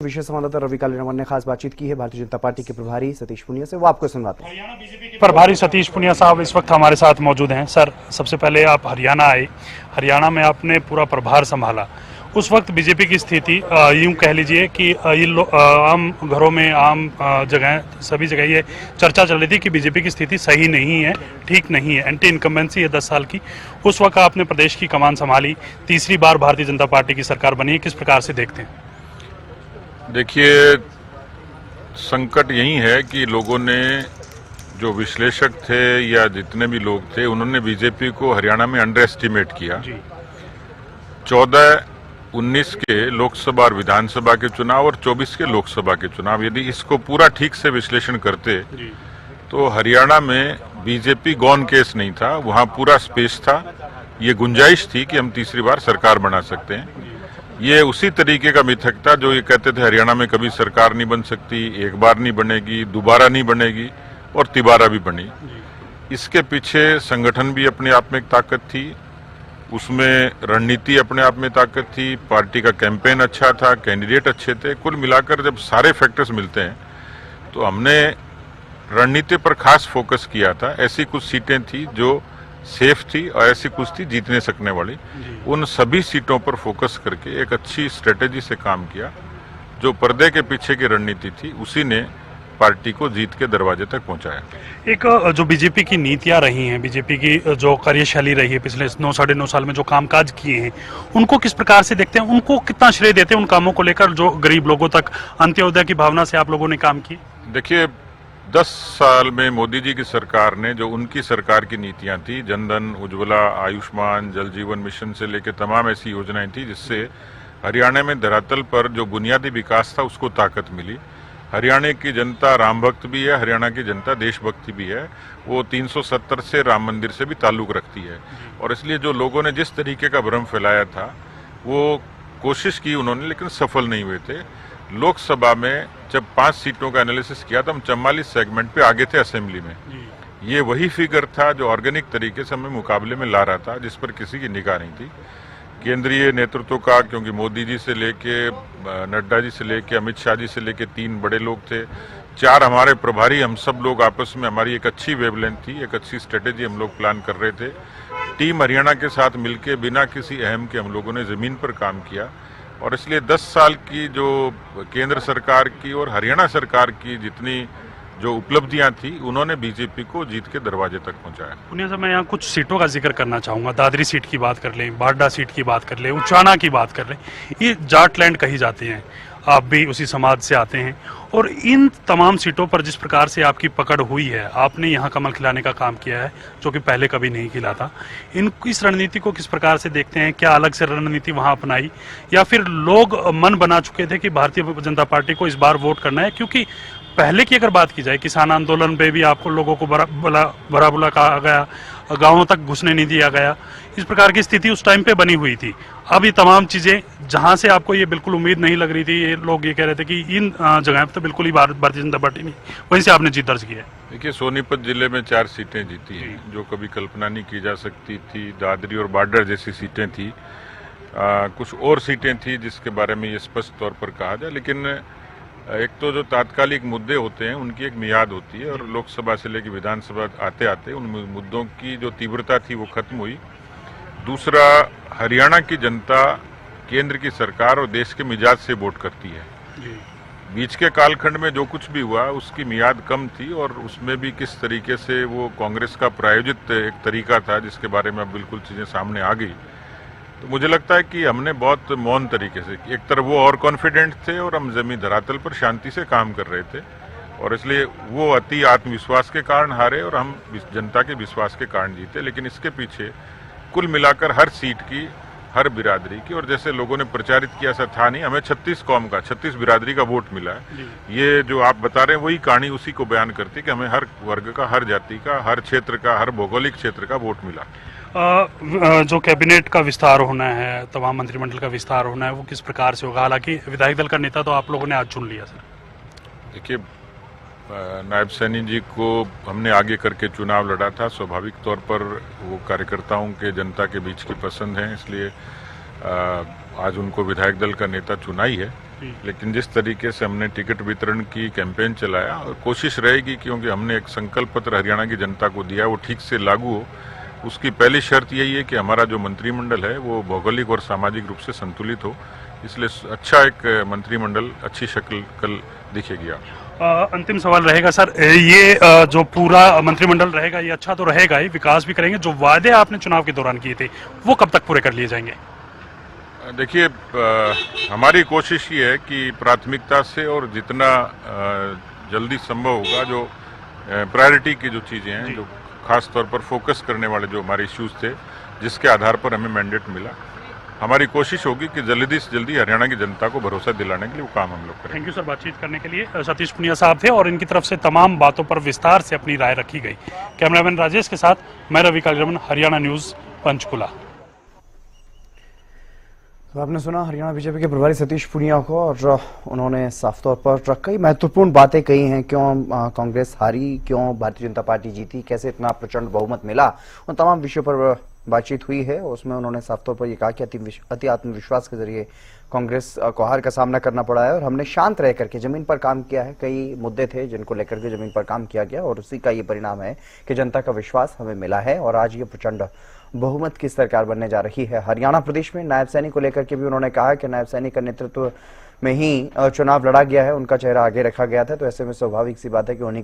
विशेष संवाददाता रवि कालीरामन ने खास बातचीत की है भारतीय जनता पार्टी के प्रभारी सतीश पुनिया से। वो आपको सुनवाते हैं। हरियाणा बीजेपी के प्रभारी सतीश पुनिया साहब इस वक्त हमारे साथ मौजूद हैं। सर, सबसे पहले आप हरियाणा आए, हरियाणा में आपने पूरा प्रभार संभाला। उस वक्त बीजेपी की स्थिति यूं कह लीजिए कि आम घरों में, आम जगह, सभी जगह ये चर्चा चल रही थी कि बीजेपी की स्थिति सही नहीं है, ठीक नहीं है, एंटी इनकम्बेंसी है 10 साल की। उस वक्त आपने प्रदेश की कमान संभाली, तीसरी बार भारतीय जनता पार्टी की सरकार बनी है, किस प्रकार से देखते हैं? देखिए, संकट यही है कि लोगों ने, जो विश्लेषक थे या जितने भी लोग थे, उन्होंने बीजेपी को हरियाणा में अंडर एस्टिमेट किया। 14-19 के लोकसभा और विधानसभा के चुनाव और 24 के लोकसभा के चुनाव, यदि इसको पूरा ठीक से विश्लेषण करते तो हरियाणा में बीजेपी गॉन केस नहीं था, वहां पूरा स्पेस था। ये गुंजाइश थी कि हम तीसरी बार सरकार बना सकते हैं। ये उसी तरीके का मिथक था जो ये कहते थे हरियाणा में कभी सरकार नहीं बन सकती, एक बार नहीं बनेगी, दोबारा नहीं बनेगी और तिबारा भी बनी। इसके पीछे संगठन भी अपने आप में एक ताकत थी, उसमें रणनीति अपने आप में ताकत थी, पार्टी का कैंपेन अच्छा था, कैंडिडेट अच्छे थे। कुल मिलाकर जब सारे फैक्टर्स मिलते हैं तो हमने रणनीति पर खास फोकस किया था। ऐसी कुछ सीटें थी जो सेफ थी और ऐसी कुछ थी जीतने सकने वाली। उन सभी सीटों पर फोकस करके एक अच्छी स्ट्रेटेजी से काम किया। जो पर्दे के पीछे की रणनीति थी उसी ने पार्टी को जीत के दरवाजे तक पहुंचाया। एक जो बीजेपी की नीतियां रही हैं, बीजेपी की जो कार्यशैली रही है पिछले 9-9.5 साल में, जो कामकाज किए हैं, उनको किस प्रकार से देखते हैं? उनको कितना श्रेय देते हैं उन कामों को लेकर जो गरीब लोगों तक अंत्योदय की भावना से आप लोगों ने काम की? देखिए, 10 साल में मोदी जी की सरकार ने, जो उनकी सरकार की नीतियां थी, जनधन, उज्ज्वला, आयुष्मान, जल जीवन मिशन से लेकर तमाम ऐसी योजनाएं थी जिससे हरियाणा में धरातल पर जो बुनियादी विकास था उसको ताकत मिली। हरियाणा की जनता राम भक्त भी है, हरियाणा की जनता देशभक्ति भी है। वो 370 से राम मंदिर से भी ताल्लुक रखती है और इसलिए जो लोगों ने जिस तरीके का भ्रम फैलाया था वो कोशिश की उन्होंने, लेकिन सफल नहीं हुए थे। लोकसभा में जब 5 सीटों का एनालिसिस किया तो हम 44 सेगमेंट पे आगे थे असेंबली में। ये वही फिगर था जो ऑर्गेनिक तरीके से हमें मुकाबले में ला रहा था, जिस पर किसी की निगाह नहीं थी। केंद्रीय नेतृत्व का, क्योंकि मोदी जी से लेके नड्डा जी से लेके अमित शाह जी से लेके 3 बड़े लोग थे, 4 हमारे प्रभारी, हम सब लोग आपस में, हमारी एक अच्छी वेवलेंथ थी, एक अच्छी स्ट्रेटेजी हम लोग प्लान कर रहे थे। टीम हरियाणा के साथ मिलके बिना किसी अहम के हम लोगों ने जमीन पर काम किया और इसलिए 10 साल की जो केंद्र सरकार की और हरियाणा सरकार की जितनी जो उपलब्धियां थी, उन्होंने बीजेपी को जीत के दरवाजे तक पहुंचाया। पुनिया साहब, मैं यहाँ कुछ सीटों का जिक्र करना चाहूंगा। दादरी सीट की बात कर लें, बाड्डा सीट की बात कर लें, उचाना की बात कर लें, ये जाटलैंड कही जाती हैं। आप भी उसी समाज से आते हैं और इन तमाम सीटों पर जिस प्रकार से आपकी पकड़ हुई है, आपने यहाँ कमल खिलाने का काम किया है जो कि पहले कभी नहीं खिला था। इस रणनीति को किस प्रकार से देखते हैं? क्या अलग से रणनीति वहाँ अपनाई या फिर लोग मन बना चुके थे कि भारतीय जनता पार्टी को इस बार वोट करना है? क्योंकि पहले की अगर बात की जाए, किसान आंदोलन पे भी आपको लोगों को भरा बुला कहा गया, गांवों तक घुसने नहीं दिया गया, इस प्रकार की स्थिति उस टाइम पे बनी हुई थी। अब ये तमाम चीजें, जहां से आपको ये बिल्कुल उम्मीद नहीं लग रही थी, ये लोग ये कह रहे थे कि इन जगह पे तो बिल्कुल ही भारतीय जनता पार्टी नहीं, वहीं से आपने जीत दर्ज की है। देखिए, सोनीपत जिले में 4 सीटें जीती हैं जो कभी कल्पना नहीं की जा सकती थी। दादरी और बाडर जैसी सीटें थी, कुछ और सीटें थी जिसके बारे में ये स्पष्ट तौर पर कहा जाए, लेकिन एक तो जो तात्कालिक मुद्दे होते हैं उनकी एक मियाद होती है और लोकसभा से लेकर विधानसभा आते आते उन मुद्दों की जो तीव्रता थी वो खत्म हुई। दूसरा, हरियाणा की जनता केंद्र की सरकार और देश के मिजाज से वोट करती है। बीच के कालखंड में जो कुछ भी हुआ उसकी मियाद कम थी और उसमें भी किस तरीके से वो कांग्रेस का प्रायोजित एक तरीका था जिसके बारे में अब बिल्कुल चीजें सामने आ गई। तो मुझे लगता है कि हमने बहुत मौन तरीके से, एक तरफ वो और कॉन्फिडेंट थे और हम जमीन धरातल पर शांति से काम कर रहे थे और इसलिए वो अति आत्मविश्वास के कारण हारे और हम जनता के विश्वास के कारण जीते। लेकिन इसके पीछे कुल मिलाकर हर सीट की, हर बिरादरी की, और जैसे लोगों ने प्रचारित किया ऐसा था नहीं, हमें 36 कौम का, 36 बिरादरी का वोट मिला है। ये जो आप बता रहे हैं वही कहानी उसी को बयान करती है कि हमें हर वर्ग का, हर जाति का, हर क्षेत्र का, हर भौगोलिक क्षेत्र का वोट मिला। जो कैबिनेट का विस्तार होना है, तमाम मंत्रिमंडल का विस्तार होना है, वो किस प्रकार से होगा? हालांकि विधायक दल का नेता तो आप लोगों ने आज चुन लिया। सर, देखिए, नायब सैनी जी को हमने आगे करके चुनाव लड़ा था। स्वाभाविक तौर पर वो कार्यकर्ताओं के, जनता के बीच की पसंद है, इसलिए आज उनको विधायक दल का नेता चुना ही है। लेकिन जिस तरीके से हमने टिकट वितरण की कैंपेन चलाया, और कोशिश रहेगी क्योंकि हमने एक संकल्प पत्र हरियाणा की जनता को दिया वो ठीक से लागू हो। उसकी पहली शर्त यही है कि हमारा जो मंत्रिमंडल है वो भौगोलिक और सामाजिक रूप से संतुलित हो, इसलिए अच्छा एक मंत्रिमंडल, अच्छी शक्ल कल दिखेगी। अंतिम सवाल रहेगा सर, ये जो पूरा मंत्रिमंडल रहेगा ये अच्छा तो रहेगा ही, विकास भी करेंगे, जो वादे आपने चुनाव के दौरान किए थे वो कब तक पूरे कर लिए जाएंगे? देखिए, हमारी कोशिश ये है कि प्राथमिकता से और जितना जल्दी संभव होगा, जो प्रायोरिटी की जो चीज़ें हैं, जो खास तौर पर फोकस करने वाले जो हमारे इश्यूज थे, जिसके आधार पर हमें मैंडेट मिला, हमारी कोशिश होगी कि जल्दी से जल्दी हरियाणा की जनता को भरोसा दिलाने के लिए वो काम हम लोग करें। थैंक यू सर, बातचीत करने के लिए सतीश पुनिया साहब थे और इनकी तरफ से तमाम बातों पर विस्तार से अपनी राय रखी गई। कैमरामैन राजेश के साथ मैं रवि कालीरमन, हरियाणा न्यूज, पंचकुला। तो आपने सुना हरियाणा बीजेपी के प्रभारी सतीश पुनिया को, और उन्होंने साफ तौर पर कई महत्वपूर्ण बातें कही हैं। क्यों कांग्रेस हारी, क्यों भारतीय जनता पार्टी जीती, कैसे इतना प्रचंड बहुमत मिला, उन तमाम विषयों पर बातचीत हुई है। उसमें उन्होंने साफ तौर पर यह कहा कि अति आत्मविश्वास के जरिए कांग्रेस को हार का सामना करना पड़ा है और हमने शांत रह करके जमीन पर काम किया है। कई मुद्दे थे जिनको लेकर के जमीन पर काम किया गया और उसी का ये परिणाम है कि जनता का विश्वास हमें मिला है और आज ये प्रचंड बहुमत की सरकार बनने जा रही है। हरियाणा प्रदेश में नायब सैनी को लेकर के भी उन्होंने कहा कि नायब सैनी का नेतृत्व में ही चुनाव लड़ा गया है, उनका चेहरा आगे रखा गया था, तो ऐसे में स्वाभाविक सी बात है कि उन्हीं का